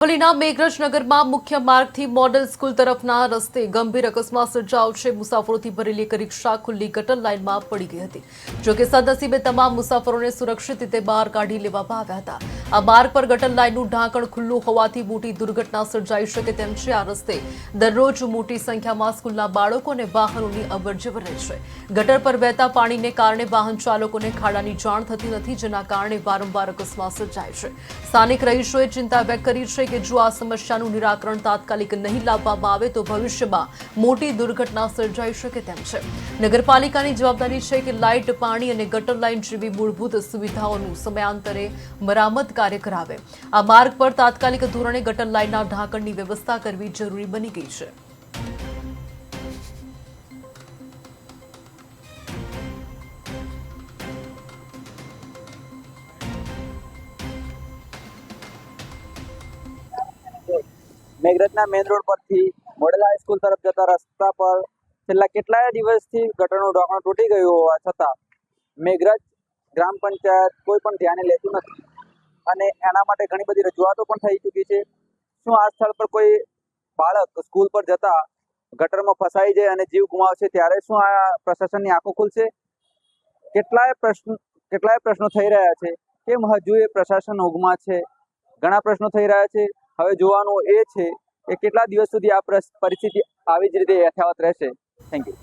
અરવલ્લીના મેઘરજ નગરમાં મુખ્ય માર્ગથી મોડલ સ્કૂલ તરફના રસ્તે ગંભીર અકસ્માત સર્જાયો છે। મુસાફરોથી ભરેલી એક રિક્ષા ખુલ્લી ગટર લાઇનમાં પડી ગઈ હતી। જોકે સદનસીબે તમામ મુસાફરોને સુરક્ષિત રીતે બહાર કાઢી લેવામાં આવ્યા હતા। આ માર્ગ પર ગટર લાઇનનું ઢાંકણ ખુલ્લું હોવાથી મોટી દુર્ઘટના સર્જાઈ શકે તેમ છે। આ રસ્તે દરરોજ મોટી સંખ્યામાં સ્કૂલના બાળકો અને વાહનોની અવરજવર રહે છે। ગટર પર વહેતા પાણીને કારણે વાહન ચાલકોને ખાડાની જાણ થતી નથી, જેના કારણે વારંવાર અકસ્માત સર્જાય છે। સ્થાનિક રહીશોએ ચિંતા વ્યક્ત કરી છે કે જો આ સમસ્યાનું નિરાકરણ તાત્કાલિક નહીં લાવવામાં આવે તો ભવિષ્યમાં મોટી દુર્ઘટના સર્જાઈ શકે તેમ છે। નગરપાલિકાની જવાબદારી છે કે લાઇટ, પાણી અને ગટર લાઇન જેવી મૂળભૂત સુવિધાઓનું સમયાંતરે મરામત કાર્ય કરાવે। આ માર્ગ પર તાત્કાલિક ધોરણે ગટર લાઇનના ઢાંકણની વ્યવસ્થા કરવી જરૂરી બની ગઈ છે। મેઘરજના મેઇન રોડ પરથી મોડેલ હાઈસ્કૂલ તરફ જતા રસ્તા પર છેલ્લા કેટલાય દિવસથી ગટરનું ઢાંકણ તૂટી ગયું હોવા છતાં મેઘરજ ગ્રામ પંચાયત કોઈ પણ ધ્યાને લેતું નથી અને એના માટે ઘણી બધી રજૂઆતો પણ થઈ ચૂકી છે। શું આ સ્થળ પર કોઈ બાળક સ્કૂલ પર જતા ગટરમાં ફસાઈ જાય અને જીવ ગુમાવશે ત્યારે શું આ પ્રશાસનની આંખો ખુલશે? કેટલાય પ્રશ્નો થઈ રહ્યા છે। કેમ હજુ એ પ્રશાસન ઊંઘમાં છે? ઘણા પ્રશ્નો થઈ રહ્યા છે। હવે જોવાનું એ છે કે કેટલા દિવસ સુધી આ પરિસ્થિતિ આવી જ રીતે યથાવત રહેશે। Thank you.